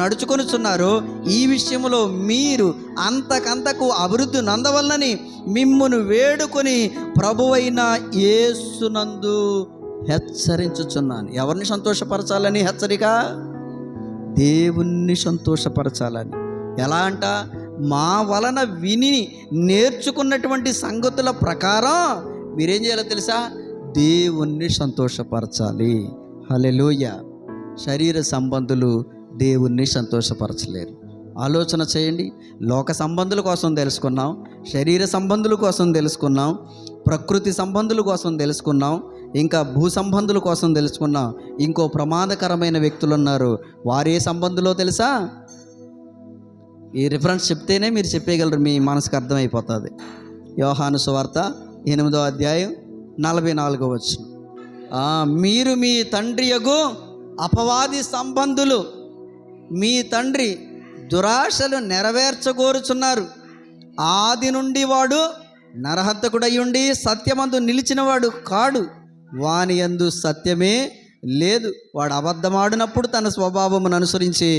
నడుచుకొనుచున్నారు. ఈ విషయంలో మీరు అంతకంతకు అభివృద్ధి నందవలనని మిమ్మును వేడుకొని ప్రభువైన యేసునందు హెచ్చరించుచున్నాను. ఎవరిని సంతోషపరచాలని హెచ్చరిక? దేవుణ్ణి సంతోషపరచాలని. ఎలా అంట? మా వలన విని నేర్చుకున్నటువంటి సంగతుల ప్రకారం మీరేం చేయాలో తెలుసా? దేవుణ్ణి సంతోషపరచాలి. హల్లెలూయా. శరీర సంబంధులు దేవుణ్ణి సంతోషపరచలేరు. ఆలోచన చేయండి. లోక సంబంధుల కోసం తెలుసుకున్నాం, శరీర సంబంధుల కోసం తెలుసుకున్నాం, ప్రకృతి సంబంధుల కోసం తెలుసుకున్నాం, ఇంకా భూ సంబంధుల కోసం తెలుసుకున్నాం. ఇంకో ప్రమాదకరమైన వ్యక్తులు ఉన్నారు. వారే సంబంధులో తెలుసా? ఈ రిఫరెన్స్ చెప్తేనే మీరు చెప్పేయగలరు, మీ మనసుకు అర్థమైపోతుంది. యోహాను సువార్త 8వ అధ్యాయం 44వ వచనం. మీరు మీ తండ్రి యగు అపవాది సంబంధులు, మీ తండ్రి దురాశలు నెరవేర్చగోరుచున్నారు. ఆది నుండి వాడు నరహంతకుడయ్యుండి సత్యమందు నిలిచినవాడు కాడు, వాని యందు సత్యమే లేదు. వాడు అబద్ధమాడినప్పుడు తన స్వభావమును అనుసరించి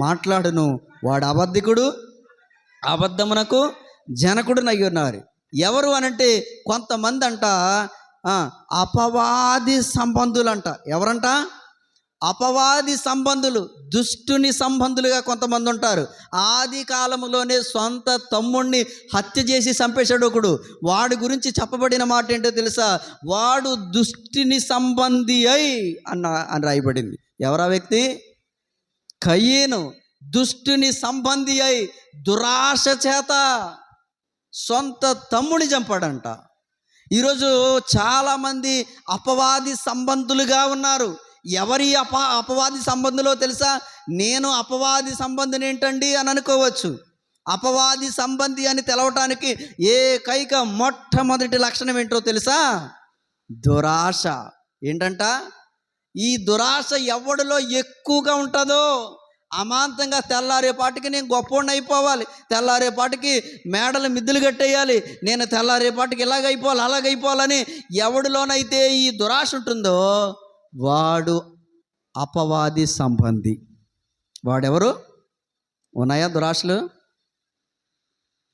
మాట్లాడును. వాడు అబద్ధికుడు, అబద్ధమునకు జనకుడునయ్యున్నారు. ఎవరు అనంటే కొంతమంది అంట అపవాది సంబంధులంట. ఎవరంట? అపవాది సంబంధులు, దుష్టుని సంబంధులుగా కొంతమంది ఉంటారు. ఆది కాలంలోనే సొంత తమ్ముడిని హత్య చేసి చంపేశాడు ఒకడు. వాడి గురించి చెప్పబడిన మాట ఏంటో తెలుసా? వాడు దుష్టుని సంబంధి అని రాయబడింది. ఎవరా వ్యక్తి? కయీను. దుష్టుని సంబంధి అయి దురాశ చేత సొంత తమ్ముని చంపాడంట. ఈరోజు చాలామంది అపవాది సంబంధులుగా ఉన్నారు. ఎవరి అపవాది సంబంధులో తెలుసా? నేను అపవాది సంబంధిని ఏంటండి అని అనుకోవచ్చు. అపవాది సంబంధి అని తెలవటానికి ఏకైక మొట్టమొదటి లక్షణం ఏంటో తెలుసా? దురాశ. ఏంటంట? ఈ దురాశ ఎవడిలో ఎక్కువగా ఉంటుందో అమాంతంగా తెల్లారేపాటికి నేను గొప్పోడిని అయిపోవాలి, తెల్లారేపాటికి మేడలు మిద్దులు కట్టేయాలి, నేను తెల్లారేపాటికి ఇలాగైపోవాలి అలాగైపోవాలని ఎవడిలోనైతే ఈ దురాశ ఉంటుందో వాడు అపవాది సంబంధి. వాడెవరు? ఉన్నాయా దురాశలు?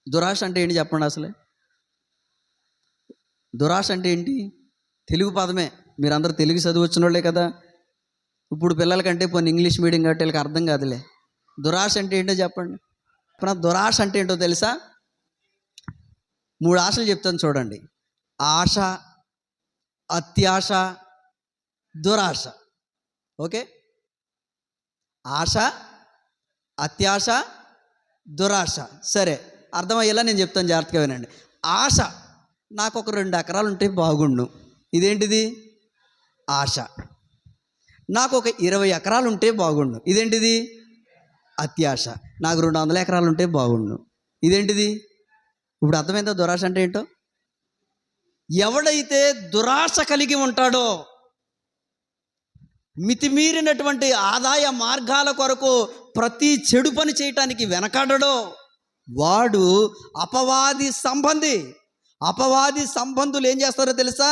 దురాశ అంటే ఏంటి చెప్పండి అసలే? దురాశ అంటే ఏంటి? తెలుగు పదమే. మీరందరూ తెలుగు చదువు వచ్చిన వాళ్ళే కదా. ఇప్పుడు పిల్లలకంటే పోనీ ఇంగ్లీష్ మీడియం కాబట్టి వీళ్ళకి అర్థం కాదులే. దురాశ అంటే ఏంటో చెప్పండి. దురాశ అంటే ఏంటో తెలుసా? 3 ఆశలు చెప్తాను చూడండి. ఆశ, అత్యాశ, దురాశ. ఓకే? ఆశ, అత్యాశ, దురాశ. సరే, అర్థమయ్యేలా నేను చెప్తాను, జాగ్రత్తగా వినండి. ఆశ, నాకు ఒక 2 ఎకరాలు ఉంటే బాగుండు. ఇదేంటిది? ఆశ. నాకు ఒక 20 ఎకరాలు ఉంటే బాగుండు. ఇదేంటిది? అత్యాశ. నాకు 200 ఎకరాలు ఉంటే బాగుండు. ఇదేంటిది? ఇప్పుడు అర్థమైందా దురాశ అంటే ఏంటో? ఎవడైతే దురాశ కలిగి ఉంటాడో, మితిమీరినటువంటి ఆదాయ మార్గాల కొరకు ప్రతి చెడు పని చేయటానికి వెనకాడడో వాడు అపవాది సంబంధి. అపవాది సంబంధులు ఏం చేస్తారో తెలుసా?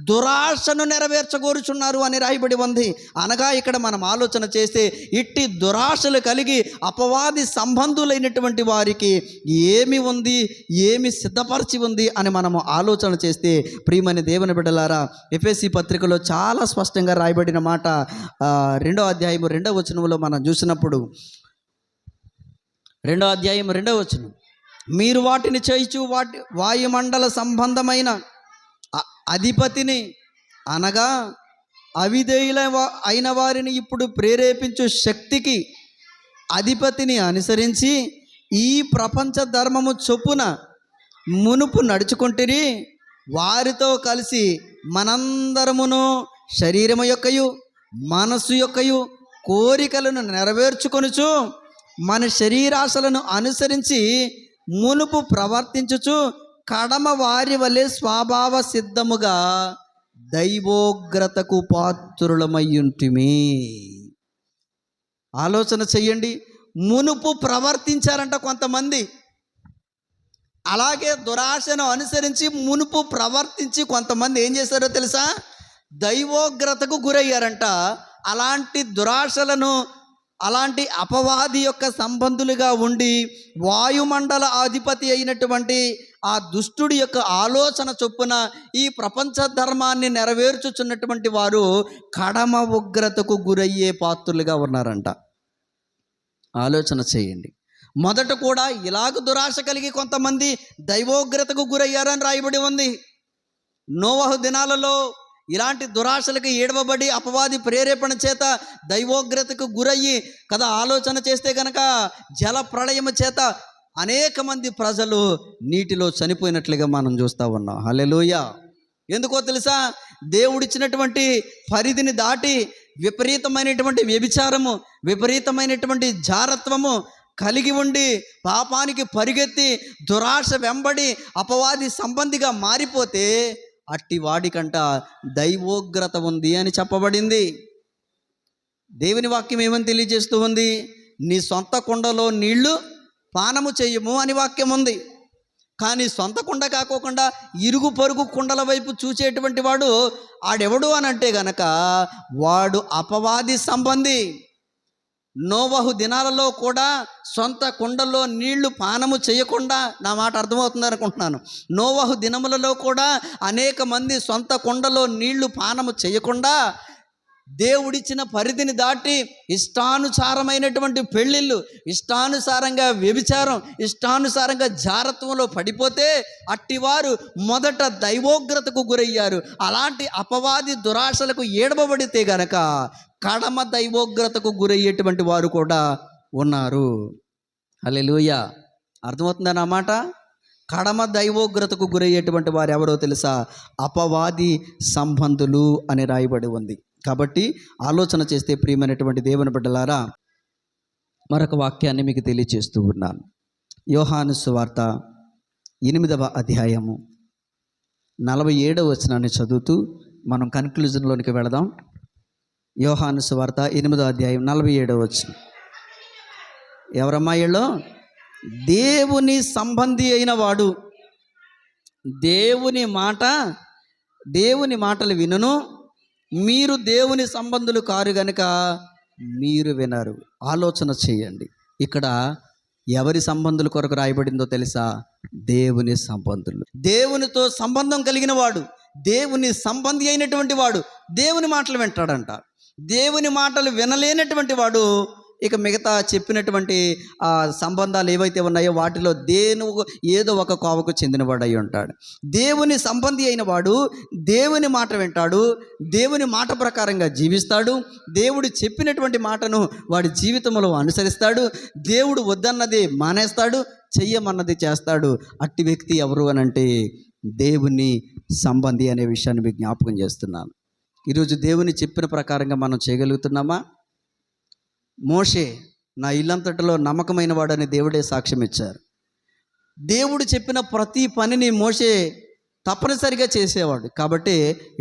దురాశను నెరవేర్చగోరుచున్నారు అని రాయబడి ఉంది. అనగా ఇక్కడ మనం ఆలోచన చేస్తే ఇట్టి దురాశలు కలిగి అపవాది సంబంధులైనటువంటి వారికి ఏమి ఉంది, ఏమి సిద్ధపరిచి ఉంది అని మనము ఆలోచన చేస్తే, ప్రియమైన దేవుని బిడ్డలారా, ఎఫెసీ పత్రికలో చాలా స్పష్టంగా రాయబడిన మాట 2వ అధ్యాయం 2వ వచనంలో మనం చూసినప్పుడు, 2వ అధ్యాయం 2వ వచనం, మీరు వాటిని చేయిచు వాయుమండల సంబంధమైన అధిపతిని అనగా అవిధేయుల అయిన వారిని ఇప్పుడు ప్రేరేపించు శక్తికి అధిపతిని అనుసరించి ఈ ప్రపంచ ధర్మము చొప్పున మునుపు నడుచుకుంటురి. వారితో కలిసి మనందరమును శరీరము యొక్కయు మనస్సు యొక్కయు కోరికలను నెరవేర్చుకొనుచు మన శరీరాశలను అనుసరించి మునుపు ప్రవర్తించుచు కడమ వారి వలె స్వభావ సిద్ధముగా దైవోగ్రతకు పాత్రులమయ్యుంటిమి. ఆలోచన చెయ్యండి. మునుపు ప్రవర్తించారంట కొంతమంది. అలాగే దురాశను అనుసరించి మునుపు ప్రవర్తించి కొంతమంది ఏం చేశారో తెలుసా? దైవోగ్రతకు గురయ్యారంట. అలాంటి దురాశలను, అలాంటి అపవాది యొక్క సంబంధులుగా ఉండి వాయుమండల అధిపతి అయినటువంటి ఆ దుష్టుడి యొక్క ఆలోచన చొప్పున ఈ ప్రపంచ ధర్మాన్ని నెరవేర్చుచున్నటువంటి వారు కడమ ఉగ్రతకు గురయ్యే పాత్రులుగా ఉన్నారంట. ఆలోచన చేయండి. మొదట కూడా ఇలాగ దురాశ కలిగి కొంతమంది దైవోగ్రతకు గురయ్యారని రాయబడి ఉంది. నోవహు దినాలలో ఇలాంటి దురాశలకు ఏడవబడి అపవాది ప్రేరేపణ చేత దైవోగ్రతకు గురయ్యి కదా, ఆలోచన చేస్తే కనుక జల ప్రళయము చేత అనేక మంది ప్రజలు నీటిలో చనిపోయినట్లుగా మనం చూస్తూ ఉన్నాం. హల్లెలూయా. ఎందుకో తెలుసా? దేవుడిచ్చినటువంటి పరిధిని దాటి విపరీతమైనటువంటి వ్యభిచారము, విపరీతమైనటువంటి జారత్వము కలిగి ఉండి పాపానికి పరిగెత్తి దురాశ వెంబడి అపవాది సంబంధిగా మారిపోతే అట్టి వాడికంట దైవోగ్రత ఉంది అని చెప్పబడింది. దేవుని వాక్యం ఏమని తెలియజేస్తూ ఉంది? నీ సొంత కుండలో నీళ్లు పానము చేయము అని వాక్యం ఉంది. కానీ సొంత కుండ కాకోకుండా ఇరుగు పొరుగు కుండల వైపు చూసేటువంటి వాడు ఆడెవడు అని అంటే గనక వాడు అపవాది సంబంధి. నోవహు దినాలలో కూడా సొంత కుండల్లో నీళ్లు పానము చేయకుండా, నా మాట అర్థమవుతుంది అనుకుంటున్నాను, నోవహు దినములలో కూడా అనేక మంది సొంత కుండలో నీళ్లు పానము చేయకుండా దేవుడిచ్చిన పరిధిని దాటి ఇష్టానుసారమైనటువంటి పెళ్ళిళ్ళు, ఇష్టానుసారంగా వ్యభిచారం, ఇష్టానుసారంగా జారత్వంలో పడిపోతే అట్టివారు మొదట దైవోగ్రతకు గురయ్యారు. అలాంటి అపవాది దురాశలకు ఏడవబడితే గనక కడమ దైవోగ్రతకు గురయ్యేటువంటి వారు కూడా ఉన్నారు. హల్లెలూయా. అర్థమవుతుందా నా మాట? కడమ దైవోగ్రతకు గురయ్యేటువంటి వారు ఎవరో తెలుసా? అపవాది సంబంధులు అని రాయబడి ఉంది. కాబట్టి ఆలోచన చేస్తే ప్రియమైనటువంటి దేవుని బిడ్డలారా, మరొక వాక్యాన్ని మీకు తెలియచేస్తూ ఉన్నాను. యోహాను సువార్త 8వ అధ్యాయము 47వ వచనాన్ని చదువుతూ మనం కన్క్లూజన్లోనికి వెళదాం. యోహాను సువార్త 8వ అధ్యాయం 47వ వచనం. ఎవరమ్మాయిలో దేవుని సంబంధి అయిన వాడు దేవుని మాటలు వినును, మీరు దేవుని సంబంధులు కారు గనుక మీరు వినరు. ఆలోచన చేయండి, ఇక్కడ ఎవరి సంబంధుల కొరకు రాయబడిందో తెలుసా? దేవుని సంబంధులు. దేవునితో సంబంధం కలిగిన వాడు, దేవుని సంబంధి అయినటువంటి వాడు దేవుని మాటలు వింటాడంట. దేవుని మాటలు వినలేనటువంటి వాడు ఇక మిగతా చెప్పినటువంటి ఆ సంబంధాలు ఏవైతే ఉన్నాయో వాటిలో ఏదో ఒక కోవకు చెందినవాడు అయి ఉంటాడు. దేవుని సంబంధి అయిన వాడు దేవుని మాట వింటాడు, దేవుని మాట ప్రకారంగా జీవిస్తాడు, దేవుడు చెప్పినటువంటి మాటను వాడి జీవితంలో అనుసరిస్తాడు, దేవుడు వద్దన్నది మానేస్తాడు, చెయ్యమన్నది చేస్తాడు. అట్టి వ్యక్తి ఎవరు అనంటే దేవుని సంబంధి అనే విషయాన్ని మీకు జ్ఞాపకం చేస్తున్నాను. ఈరోజు దేవుని చెప్పిన ప్రకారంగా మనం చేయగలుగుతున్నామా? మోషే నా ఇల్లంతటిలో నమ్మకమైన వాడని దేవుడే సాక్ష్యం ఇచ్చారు. దేవుడు చెప్పిన ప్రతి పనిని మోషే తప్పనిసరిగా చేసేవాడు. కాబట్టి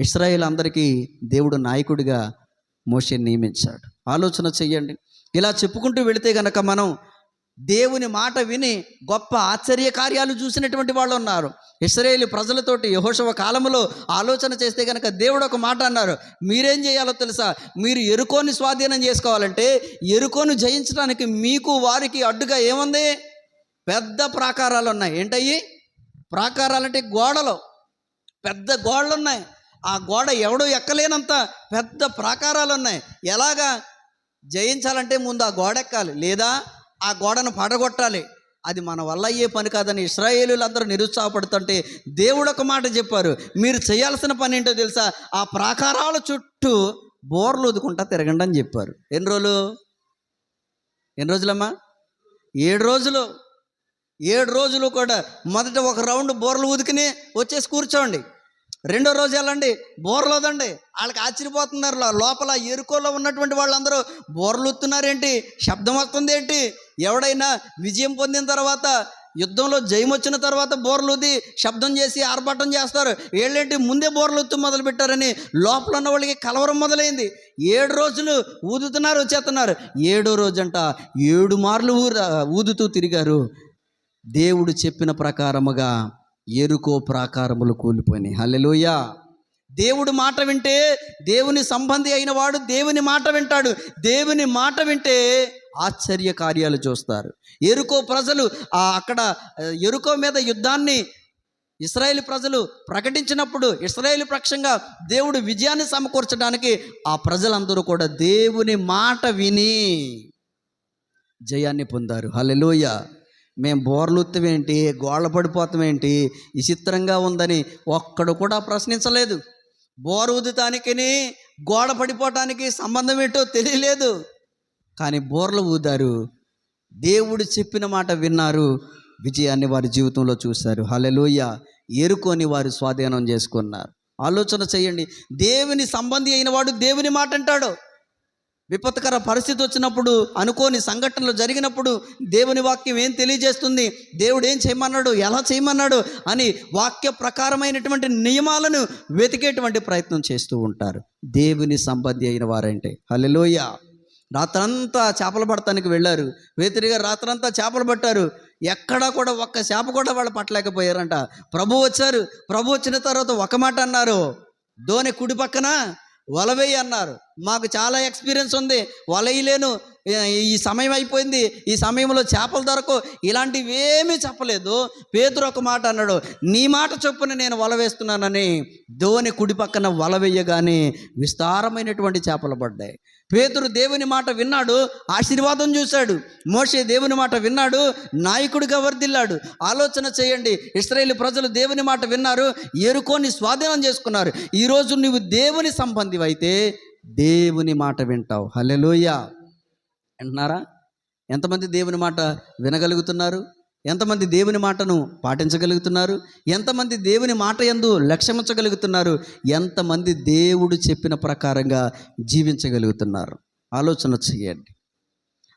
ఇశ్రాయేల్ అందరికీ దేవుడు నాయకుడిగా మోషే నియమించాడు. ఆలోచన చెయ్యండి. ఇలా చెప్పుకుంటూ వెళితే గనక మనం దేవుని మాట విని గొప్ప ఆశ్చర్య కార్యాలు చూసినటువంటి వాళ్ళు ఉన్నారు. ఇశ్రాయేలు ప్రజలతోటి యెహోషువ కాలంలో ఆలోచన చేస్తే కనుక దేవుడు ఒక మాట అన్నారు, మీరేం చేయాలో తెలుసా? మీరు యెరికోని స్వాధీనం చేసుకోవాలంటే, యెరికోను జయించడానికి మీకు వారికి అడ్డుగా ఏముంది? పెద్ద ప్రాకారాలు ఉన్నాయి. ఏంటయ్యి ప్రాకారాలంటే? గోడలు, పెద్ద గోడలు ఉన్నాయి. ఆ గోడ ఎవడో ఎక్కలేనంత పెద్ద ప్రాకారాలు ఉన్నాయి. ఎలాగా జయించాలంటే ముందు ఆ గోడ ఎక్కాలి, లేదా ఆ గోడను పడగొట్టాలి. అది మన వల్ల అయ్యే పని కాదని ఇశ్రాయేలీలందరూ నిరుత్సాహపడుతుంటే దేవుడు ఒక మాట చెప్పారు, మీరు చేయాల్సిన పని ఏంటో తెలుసా? ఆ ప్రాకారాల చుట్టూ బోర్లు ఊదుకుంటా తిరగండి అని చెప్పారు. ఎన్ని రోజులమ్మా? 7 రోజులు. 7 రోజులు కూడా మొదట ఒక రౌండ్ బోర్లు ఊదుకుని వచ్చేసి కూర్చోండి. రెండో రోజు వెళ్ళండి, బోర్లు వదండి. వాళ్ళకి ఆశ్చర్యపోతున్నారు. లోపల ఎరుకోలో ఉన్నటువంటి వాళ్ళందరూ బోర్లు ఊతున్నారేంటి, శబ్దం వస్తుంది ఏంటి? ఎవడైనా విజయం పొందిన తర్వాత, యుద్ధంలో జయం వచ్చిన తర్వాత బోర్లు ఊది శబ్దం చేసి ఆర్భాటం చేస్తారు. వీళ్ళేంటి ముందే బోర్లు ఊత్తు మొదలు పెట్టారని లోపల ఉన్న వాళ్ళకి కలవరం మొదలైంది. 7 రోజులు ఊదుతున్నారు, వచ్చేస్తున్నారు. 7వ రోజంట 7 మార్లు ఊదుతూ తిరిగారు. దేవుడు చెప్పిన ప్రకారముగా ఎరుకో ప్రాకారములు కూలిపోయినాయి. హల్లెలూయా. దేవుడు మాట వింటే, దేవుని సంబంధి అయిన వాడు దేవుని మాట వింటాడు. దేవుని మాట వింటే ఆశ్చర్య కార్యాలు చూస్తారు. ఎరుకో ప్రజలు అక్కడ ఎరుకో మీద యుద్ధాన్ని ఇశ్రాయేలు ప్రజలు ప్రకటించినప్పుడు ఇశ్రాయేలు పక్షంగా దేవుడు విజయాన్ని సమకూర్చడానికి ఆ ప్రజలందరూ కూడా దేవుని మాట విని జయాన్ని పొందారు. హల్లెలూయా. మేము బోర్లుత్తమేంటి, గోళ్ళ పడిపోతామేంటి, విచిత్రంగా ఉందని ఒక్కడు కూడా ప్రశ్నించలేదు. బోరు ఊదుతానికి గోడ పడిపోవటానికి సంబంధం ఏంటో తెలియలేదు. కానీ బోర్లు ఊదారు, దేవుడు చెప్పిన మాట విన్నారు, విజయాన్ని వారి జీవితంలో చూశారు. హల్లెలూయా. ఎరుకోని వారు స్వాధీనం చేసుకున్నారు. ఆలోచన చేయండి, దేవుని సంబంధి అయిన వాడు దేవుని మాట అంటాడు. విపత్కర పరిస్థితి వచ్చినప్పుడు, అనుకోని సంఘటనలు జరిగినప్పుడు దేవుని వాక్యం ఏం తెలియజేస్తుంది, దేవుడు ఏం చేయమన్నాడు, ఎలా చేయమన్నాడు అని వాక్య ప్రకారమైనటువంటి నియమాలను వెతికేటువంటి ప్రయత్నం చేస్తూ ఉంటారు దేవుని సంబంధి అయిన వారంటే. హల్లెలూయా. రాత్రంతా చేపలు పడటానికి వెళ్ళారు. వేతిరిగా రాత్రంతా చేపలు పట్టారు. ఎక్కడా కూడా ఒక్క చేప కూడా వాళ్ళు పట్టలేకపోయారంట. ప్రభు వచ్చారు. ప్రభు వచ్చిన తర్వాత ఒక మాట అన్నారు, దోణి కుడి పక్కన వలవేయి అన్నారు. మాకు చాలా ఎక్స్పీరియన్స్ ఉంది, వలయలేను, ఈ సమయం అయిపోయింది, ఈ సమయంలో చేపలు దొరకవు, ఇలాంటివి ఏమీ చెప్పలేదు. పేతురు ఒక మాట అన్నాడు, నీ మాట చొప్పున నేను వల వేస్తున్నానని దోణి కుడి పక్కన వల వేయగానే విస్తారమైనటువంటి చేపలు పడ్డాయి. పేతురు దేవుని మాట విన్నాడు, ఆశీర్వాదం చూశాడు. మోషే దేవుని మాట విన్నాడు, నాయకుడిగా వర్ధిల్లాడు. ఆలోచన చేయండి, ఇశ్రాయేలు ప్రజలు దేవుని మాట విన్నారు, ఎరుకోని స్వాధీనం చేసుకున్నారు. ఈరోజు నువ్వు దేవుని సంబంధివి అయితే దేవుని మాట వింటావు. హల్లెలూయా. అంటున్నారా? ఎంతమంది దేవుని మాట వినగలుగుతున్నారు? ఎంతమంది దేవుని మాటను పాటించగలుగుతున్నారు? ఎంతమంది దేవుని మాట యందు లక్ష్యముంచగలుగుతున్నారు? ఎంతమంది దేవుడు చెప్పిన ప్రకారంగా జీవించగలుగుతున్నారు? ఆలోచన చేయండి.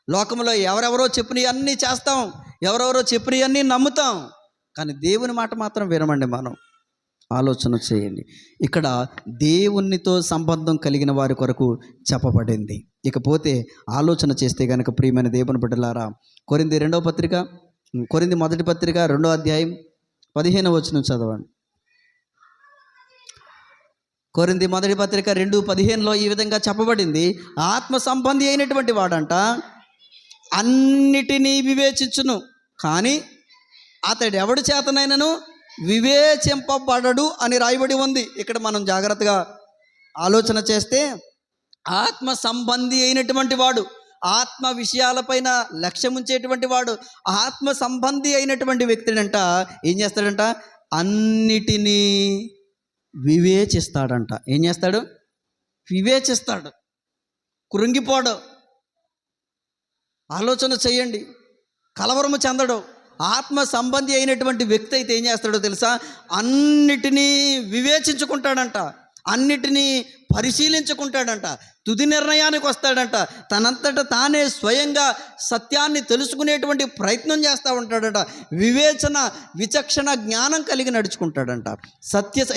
లోకంలో ఎవరెవరో చెప్పినవి అన్నీ చేస్తాం, ఎవరెవరో చెప్పినవి అన్నీ నమ్ముతాం, కానీ దేవుని మాట మాత్రం వినమండి మనం. ఆలోచన చేయండి. ఇక్కడ దేవునితో సంబంధం కలిగిన వారి కొరకు చెప్పబడింది. ఇకపోతే ఆలోచన చేస్తే కనుక ప్రియమైన దేవుని బిడ్డలారా, కొరింథీ మొదటి పత్రిక 2వ అధ్యాయం 15వ వచనం చదవండి. కొరింథీ మొదటి పత్రిక 2:15లో ఈ విధంగా చెప్పబడింది, ఆత్మ సంబంధి అయినటువంటి వాడంట అన్నిటినీ వివేచించును, కానీ అతడు ఎవడి చేతనైనను వివేచింపబడడు అని రాయబడి ఉంది. ఇక్కడ మనం జాగ్రత్తగా ఆలోచన చేస్తే ఆత్మ సంబంధి అయినటువంటి వాడు, ఆత్మ విషయాలపైన లక్ష్యం ఉంచేటువంటి వాడు, ఆత్మ సంబంధి అయినటువంటి వ్యక్తినంట ఏం చేస్తాడంట? అన్నిటినీ వివేచిస్తాడంట. ఏం చేస్తాడు? వివేచిస్తాడు, కృంగిపోడు. ఆలోచన చేయండి, కలవరము చెందడు. ఆత్మ సంబంధి అయినటువంటి వ్యక్తి అయితే ఏం చేస్తాడో తెలుసా? అన్నిటినీ వివేచించుకుంటాడంట, అన్నిటినీ పరిశీలించుకుంటాడంట, తుది నిర్ణయానికి వస్తాడంట, తనంతట తానే స్వయంగా సత్యాన్ని తెలుసుకునేటువంటి ప్రయత్నం చేస్తూ ఉంటాడంట, వివేచన విచక్షణ జ్ఞానం కలిగి నడుచుకుంటాడంట.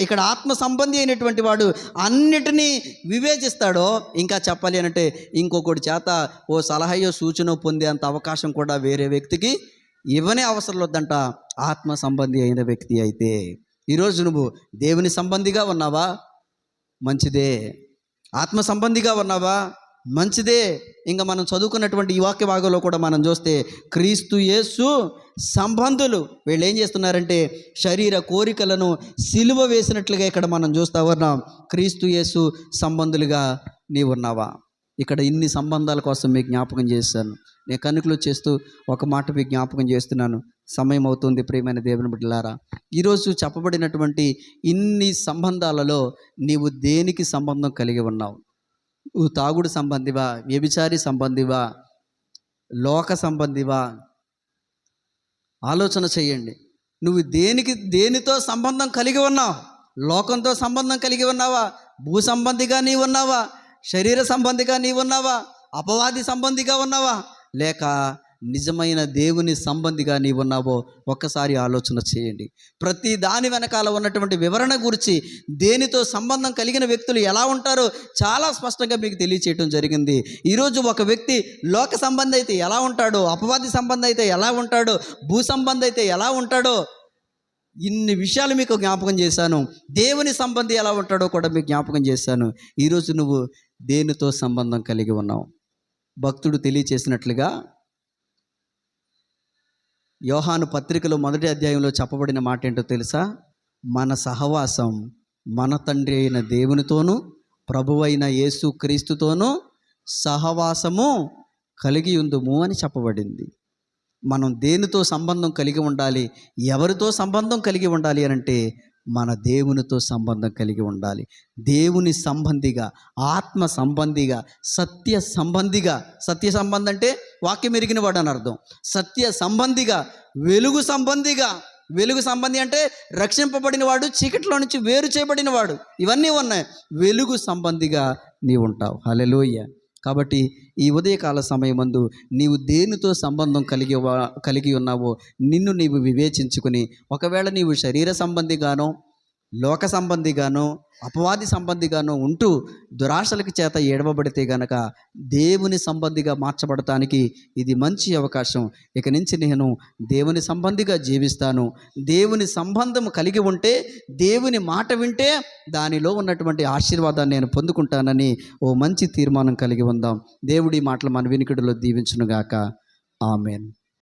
ఇక్కడ ఆత్మ సంబంధి అయినటువంటి వాడు అన్నిటినీ వివేచిస్తాడో, ఇంకా చెప్పాలి అంటే ఇంకొకటి చేత ఓ సలహాయో సూచన పొందేంత అవకాశం కూడా వేరే వ్యక్తికి ఇవ్వనే అవసరం వద్దంట ఆత్మ సంబంధి అయిన వ్యక్తి అయితే. ఈరోజు నువ్వు దేవుని సంబంధిగా ఉన్నావా? మంచిదే. ఆత్మ సంబంధిగా ఉన్నావా? మంచిదే. ఇంకా మనం చదువుకున్నటువంటి ఈ వాక్య భాగంలో కూడా మనం చూస్తే క్రీస్తు యేసు సంబంధులు వీళ్ళు ఏం చేస్తున్నారంటే శరీర కోరికలను సిలువ వేసినట్లుగా ఇక్కడ మనం చూస్తూ ఉన్నాం. క్రీస్తు యేసు సంబంధులుగా నీవు ఉన్నావా? ఇక్కడ ఇన్ని సంబంధాల కోసం మీకు జ్ఞాపకం చేశాను. నేను కనుకలు చేస్తూ ఒక మాట మీకు జ్ఞాపకం చేస్తున్నాను. సమయం అవుతుంది ప్రియమైన దేవుని బిడ్డలారా. ఈరోజు చెప్పబడినటువంటి ఇన్ని సంబంధాలలో నీవు దేనికి సంబంధం కలిగి ఉన్నావు? నువ్వు తాగుడు సంబంధివా? వ్యభిచారి సంబంధివా? లోక సంబంధివా? ఆలోచన చేయండి. నువ్వు దేనితో సంబంధం కలిగి ఉన్నావు? లోకంతో సంబంధం కలిగి ఉన్నావా? భూ సంబంధిగా నీవు ఉన్నావా? శరీర సంబంధిగా నీవు ఉన్నావా? అపవాది సంబంధిగా ఉన్నావా? లేక నిజమైన దేవుని సంబంధిగా నీవు ఉన్నావో ఒక్కసారి ఆలోచన చేయండి. ప్రతి దాని వెనకాల ఉన్నటువంటి వివరణ గురించి, దేనితో సంబంధం కలిగిన వ్యక్తులు ఎలా ఉంటారో చాలా స్పష్టంగా మీకు తెలియచేయటం జరిగింది. ఈరోజు ఒక వ్యక్తి లోక సంబంధి అయితే ఎలా ఉంటాడో, అపవాది సంబంధి అయితే ఎలా ఉంటాడో, భూ సంబంధి అయితే ఎలా ఉంటాడో, ఇన్ని విషయాలు మీకు జ్ఞాపకం చేశాను. దేవుని సంబంధి ఎలా ఉంటాడో కూడా మీకు జ్ఞాపకం చేశాను. ఈరోజు నువ్వు దేనితో సంబంధం కలిగి ఉన్నావు? భక్తుడు తెలియచేసినట్లుగా యోహాను పత్రికలో 1వ అధ్యాయంలో చెప్పబడిన మాట ఏంటో తెలుసా? మన సహవాసం మన తండ్రి అయిన దేవునితోనూ ప్రభువైన యేసు క్రీస్తుతోనూ సహవాసము కలిగి ఉందుము అని చెప్పబడింది. మనం దేనితో సంబంధం కలిగి ఉండాలి? ఎవరితో సంబంధం కలిగి ఉండాలి అని అంటే మన దేవునితో సంబంధం కలిగి ఉండాలి. దేవుని సంబంధిగా, ఆత్మ సంబంధిగా, సత్య సంబంధిగా. సత్య సంబంధం అంటే వాక్యం ఎరిగిన వాడు అని అర్థం. సత్య సంబంధిగా, వెలుగు సంబంధిగా. వెలుగు సంబంధి అంటే రక్షింపబడిన వాడు, చీకటిలో నుంచి వేరు చేయబడిన వాడు, ఇవన్నీ ఉన్నాయి. వెలుగు సంబంధిగా నీవు ఉంటావు. హల్లెలూయా. కాబట్టి ఈ ఉదయకాల సమయమందు నీవు దేనితో సంబంధం కలిగి ఉన్నావో నిన్ను నీవు వివేచించుకుని, ఒకవేళ నీవు శరీర సంబంధిగానో, లోక సంబంధిగానో, అపవాది సంబంధిగానో ఉంటూ దురాశలకి చేత ఏడవబడితే గనక దేవుని సంబంధిగా మార్చబడటానికి ఇది మంచి అవకాశం. ఇక నుంచి నేను దేవుని సంబంధిగా జీవిస్తాను, దేవుని సంబంధం కలిగి ఉంటే, దేవుని మాట వింటే దానిలో ఉన్నటువంటి ఆశీర్వాదాన్ని నేను పొందుకుంటానని ఓ మంచి తీర్మానం కలిగి ఉందాం. దేవుడి మాటలు మన వినికిడిలో దీవించునుగాక. ఆమేన్.